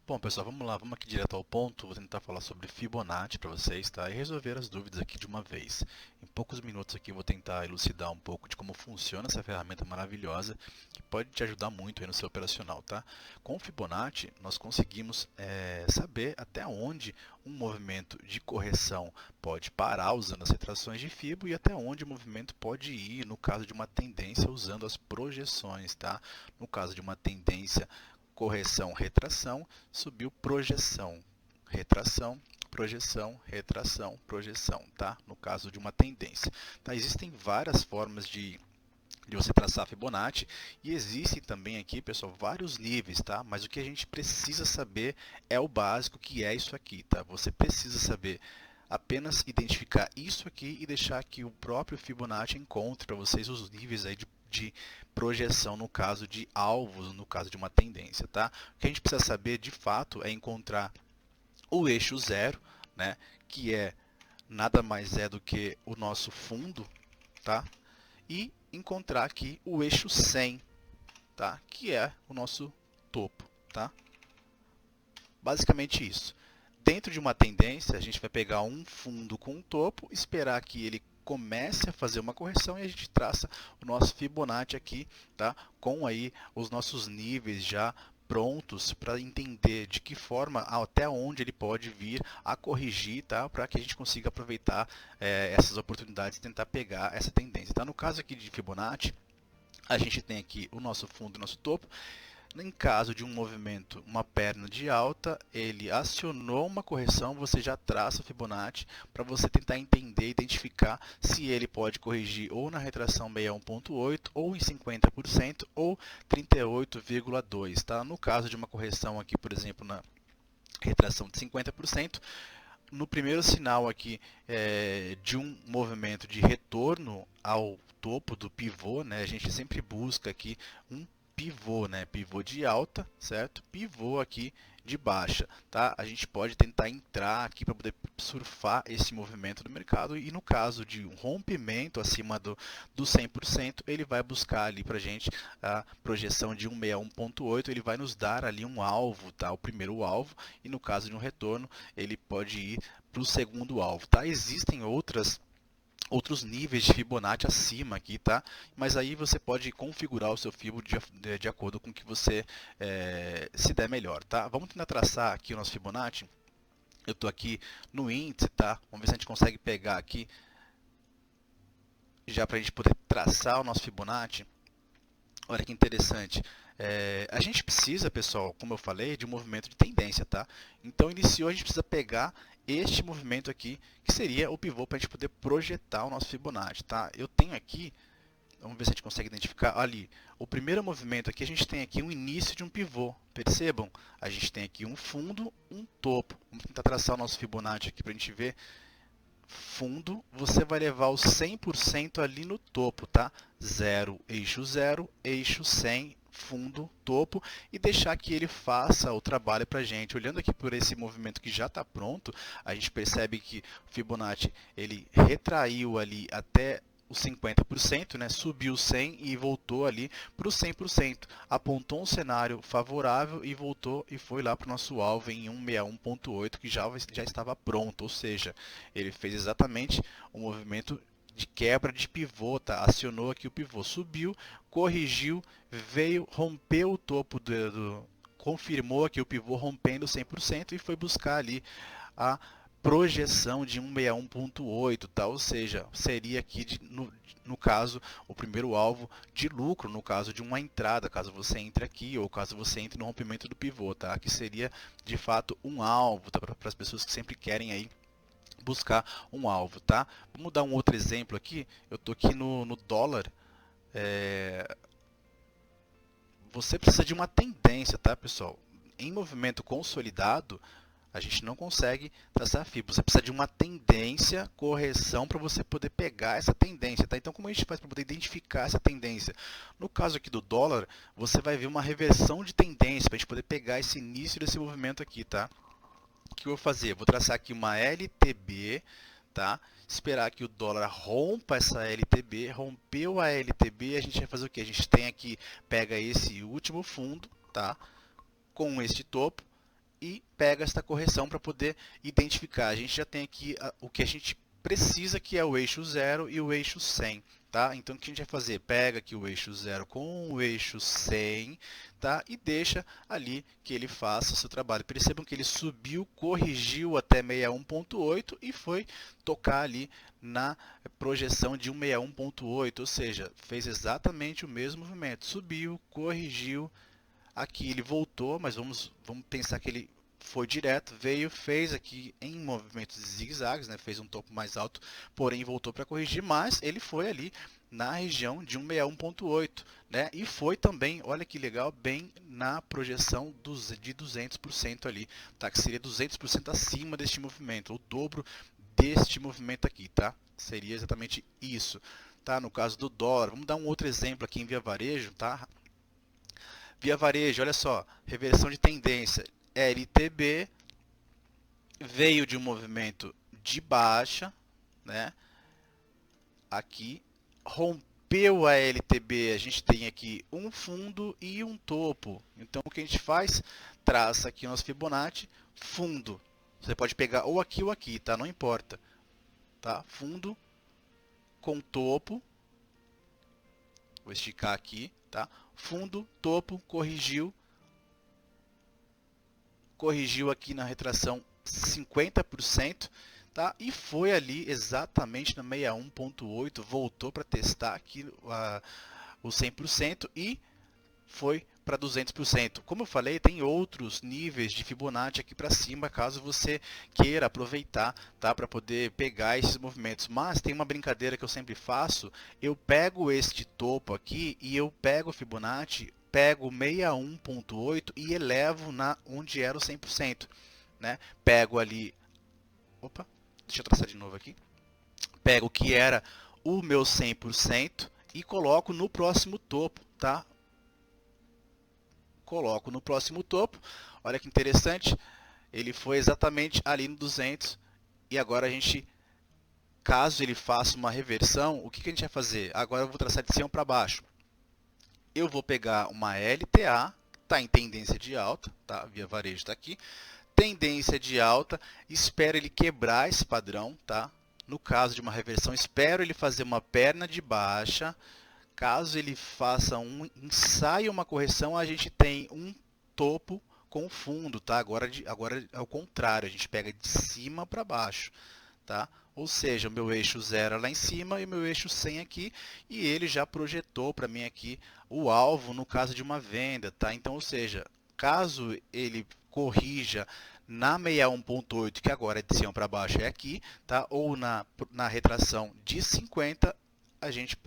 Bom, pessoal, vamos lá, vamos aqui direto ao ponto. Vou tentar falar sobre Fibonacci para vocês, tá? E resolver as dúvidas aqui de uma vez. Em poucos minutos aqui eu vou tentar elucidar um pouco de como funciona essa ferramenta maravilhosa que pode te ajudar muito aí no seu operacional, tá? Com o Fibonacci, nós conseguimos saber até onde um movimento de correção pode parar usando as retrações de Fibo e até onde o movimento pode ir no caso de uma tendência usando as projeções, tá? No caso de uma tendência correção, retração, subiu projeção, retração, projeção, retração, projeção, tá? No caso de uma tendência. Tá? Existem várias formas de você traçar a Fibonacci e existem também aqui, pessoal, vários níveis, tá? Mas o que a gente precisa saber é o básico, que é isso aqui, tá? Você precisa saber apenas identificar isso aqui e deixar que o próprio Fibonacci encontre para vocês os níveis aí de projeção no caso de alvos, no caso de uma tendência, tá? O que a gente precisa saber de fato é encontrar o eixo zero, né? Que é nada mais é do que o nosso fundo, tá? E encontrar aqui o eixo 100, tá? Que é o nosso topo, tá? Basicamente isso. Dentro de uma tendência, a gente vai pegar um fundo com um topo, esperar que ele comece a fazer uma correção e a gente traça o nosso Fibonacci aqui, tá? Com aí os nossos níveis já prontos para entender de que forma, até onde ele pode vir a corrigir, tá? Para que a gente consiga aproveitar essas oportunidades e tentar pegar essa tendência. Tá? No caso aqui de Fibonacci, a gente tem aqui o nosso fundo e o nosso topo. Em caso de um movimento, uma perna de alta, ele acionou uma correção, você já traça o Fibonacci para você tentar entender, identificar se ele pode corrigir ou na retração 61.8, ou em 50%, ou 38,2. Tá? No caso de uma correção aqui, por exemplo, na retração de 50%, no primeiro sinal aqui de um movimento de retorno ao topo do pivô, né, a gente sempre busca aqui um pivô, né, pivô de alta, certo? Pivô aqui de baixa, tá? A gente pode tentar entrar aqui para poder surfar esse movimento do mercado e no caso de um rompimento acima do 100%, ele vai buscar ali para a gente a projeção de 161.8, ele vai nos dar ali um alvo, tá? O primeiro alvo, e no caso de um retorno, ele pode ir para o segundo alvo, tá? Existem outros níveis de Fibonacci acima aqui, tá? Mas aí você pode configurar o seu Fibo de acordo com o que você se der melhor, tá? Vamos tentar traçar aqui o nosso Fibonacci. Eu estou aqui no índice, tá? Vamos ver se a gente consegue pegar aqui, já para a gente poder traçar o nosso Fibonacci. Olha que interessante. A gente precisa, pessoal, como eu falei, de um movimento de tendência, tá? Então, iniciou, a gente precisa pegar este movimento aqui, que seria o pivô para a gente poder projetar o nosso Fibonacci, tá? Eu tenho aqui, vamos ver se a gente consegue identificar, ali, o primeiro movimento aqui, a gente tem aqui um início de um pivô, percebam? A gente tem aqui um fundo, um topo. Vamos tentar traçar o nosso Fibonacci aqui para a gente ver. Fundo, você vai levar o 100% ali no topo, tá? 0, eixo 100, fundo, topo, e deixar que ele faça o trabalho para a gente. Olhando aqui por esse movimento que já está pronto, a gente percebe que o Fibonacci ele retraiu ali até os 50%, né? Subiu 100 e voltou ali para os 100%. Apontou um cenário favorável e voltou e foi lá para o nosso alvo em 161.8, que já estava pronto, ou seja, ele fez exatamente o movimento de quebra de pivô, tá? Acionou aqui o pivô, subiu, corrigiu, veio, rompeu o topo confirmou aqui o pivô rompendo 100% e foi buscar ali a projeção de 161.8, tá? Ou seja, seria aqui no caso o primeiro alvo de lucro, no caso de uma entrada, caso você entre aqui ou caso você entre no rompimento do pivô, tá? Que seria de fato um alvo, tá? Para as pessoas que sempre querem aí buscar um alvo, tá? Vamos dar um outro exemplo aqui. Eu estou aqui no dólar. Você precisa de uma tendência, tá, pessoal? Em movimento consolidado, a gente não consegue traçar FIBO. Você precisa de uma tendência, correção, para você poder pegar essa tendência, tá? Então, como a gente faz para poder identificar essa tendência? No caso aqui do dólar, você vai ver uma reversão de tendência, para a gente poder pegar esse início desse movimento aqui, tá? O que eu vou fazer? Vou traçar aqui uma LTB, tá? Esperar que o dólar rompa essa LTB, rompeu a LTB, a gente vai fazer o que? A gente tem aqui, pega esse último fundo, tá? Com este topo, e pega esta correção para poder identificar. A gente já tem aqui o que a gente precisa, que é o eixo 0 e o eixo 100. Tá? Então, o que a gente vai fazer? Pega aqui o eixo 0 com o eixo 100, tá? E deixa ali que ele faça o seu trabalho. Percebam que ele subiu, corrigiu até 61.8 e foi tocar ali na projeção de 161.8, ou seja, fez exatamente o mesmo movimento. Subiu, corrigiu, aqui ele voltou, mas vamos pensar que ele foi direto, veio, fez aqui em movimentos de zigue-zagues, né? Fez um topo mais alto, porém voltou para corrigir, mas ele foi ali na região de 161.8, né? E foi também, olha que legal, bem na projeção de 200% ali, tá? Que seria 200% acima deste movimento, o dobro deste movimento aqui, tá? Seria exatamente isso, tá? No caso do dólar, vamos dar um outro exemplo aqui em Via Varejo, tá? Via Varejo, olha só, reversão de tendência, LTB veio de um movimento de baixa, né? Aqui rompeu a LTB, a gente tem aqui um fundo e um topo. Então o que a gente faz? Traça aqui o nosso Fibonacci, fundo. Você pode pegar ou aqui, tá? Não importa, tá? Fundo com topo. Vou esticar aqui, tá? Fundo, topo, corrigiu aqui na retração 50%, tá? E foi ali exatamente na 61.8, voltou para testar aqui o 100% e foi para 200%. Como eu falei, tem outros níveis de Fibonacci aqui para cima, caso você queira aproveitar, tá? Para poder pegar esses movimentos. Mas tem uma brincadeira que eu sempre faço, eu pego este topo aqui e eu pego o Fibonacci, pego 61.8 e elevo na onde era o 100%, né? Pego ali, opa, deixa eu traçar de novo aqui. Pego o que era o meu 100% e coloco no próximo topo, tá? Coloco no próximo topo. Olha que interessante, ele foi exatamente ali no 200 e agora a gente, caso ele faça uma reversão, o que a gente vai fazer? Agora eu vou traçar de cima para baixo. Eu vou pegar uma LTA, está em tendência de alta, tá? Via Varejo está aqui, tendência de alta, espero ele quebrar esse padrão, tá? No caso de uma reversão, espero ele fazer uma perna de baixa. Caso ele faça um ensaio, uma correção, a gente tem um topo com fundo, tá? Agora é o contrário, a gente pega de cima para baixo, tá? Ou seja, o meu eixo 0 lá em cima e o meu eixo 100 aqui, e ele já projetou para mim aqui o alvo no caso de uma venda, tá? Então, ou seja, caso ele corrija na 61.8, que agora é de cima para baixo, é aqui, tá? Ou na retração de 50, a gente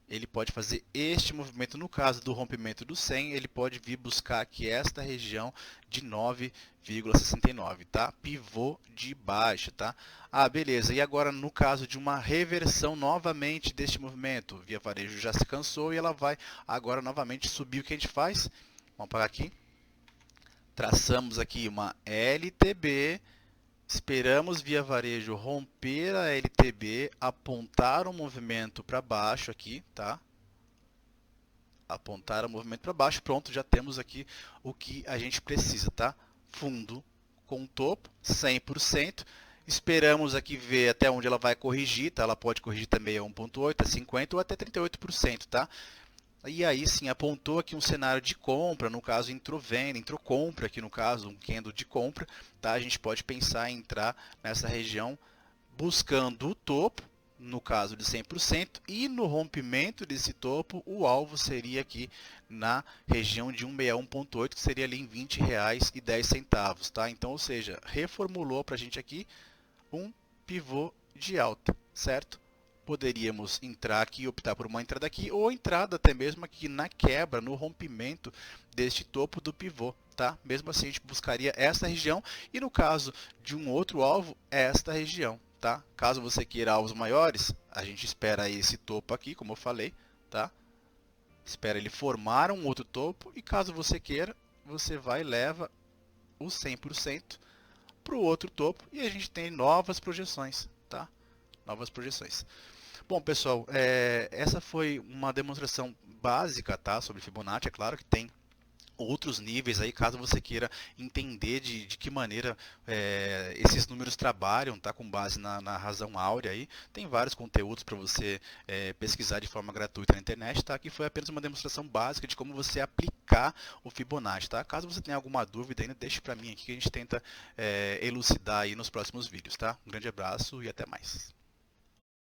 ele pode fazer este movimento. No caso do rompimento do 100, ele pode vir buscar aqui esta região de 9,69, tá? Pivô de baixa, tá? Ah, beleza. E agora, no caso de uma reversão novamente deste movimento, Via Varejo já se cansou e ela vai agora novamente subir. O que a gente faz? Vamos apagar aqui. Traçamos aqui uma LTB. Esperamos Via Varejo romper a LTB, apontar o movimento para baixo aqui, tá? Apontar o movimento para baixo, pronto, já temos aqui o que a gente precisa, tá? Fundo com topo, 100%. Esperamos aqui ver até onde ela vai corrigir, tá? Ela pode corrigir também a 1.8, a 50 ou até 38%, tá? E aí sim, apontou aqui um cenário de compra, no caso entrou venda, entrou compra aqui no caso, um candle de compra, tá? A gente pode pensar em entrar nessa região buscando o topo, no caso de 100%, e no rompimento desse topo, o alvo seria aqui na região de 161.8, que seria ali em R$ 20,10, tá? Então, ou seja, reformulou para a gente aqui um pivô de alta, certo? Poderíamos entrar aqui e optar por uma entrada aqui, ou entrada até mesmo aqui na quebra, no rompimento deste topo do pivô, tá? Mesmo assim, a gente buscaria essa região, e no caso de um outro alvo, esta região, tá? Caso você queira alvos maiores, a gente espera esse topo aqui, como eu falei, tá? Espera ele formar um outro topo, e caso você queira, você vai e leva o 100% para o outro topo, e a gente tem novas projeções, tá? Novas projeções. Bom, pessoal, essa foi uma demonstração básica, tá, sobre Fibonacci. É claro que tem outros níveis aí, caso você queira entender de que maneira esses números trabalham, tá? Com base na razão áurea aí. Tem vários conteúdos para você pesquisar de forma gratuita na internet, tá? Aqui foi apenas uma demonstração básica de como você aplicar o Fibonacci, tá? Caso você tenha alguma dúvida ainda, deixe para mim aqui que a gente tenta elucidar aí nos próximos vídeos, tá? Um grande abraço e até mais.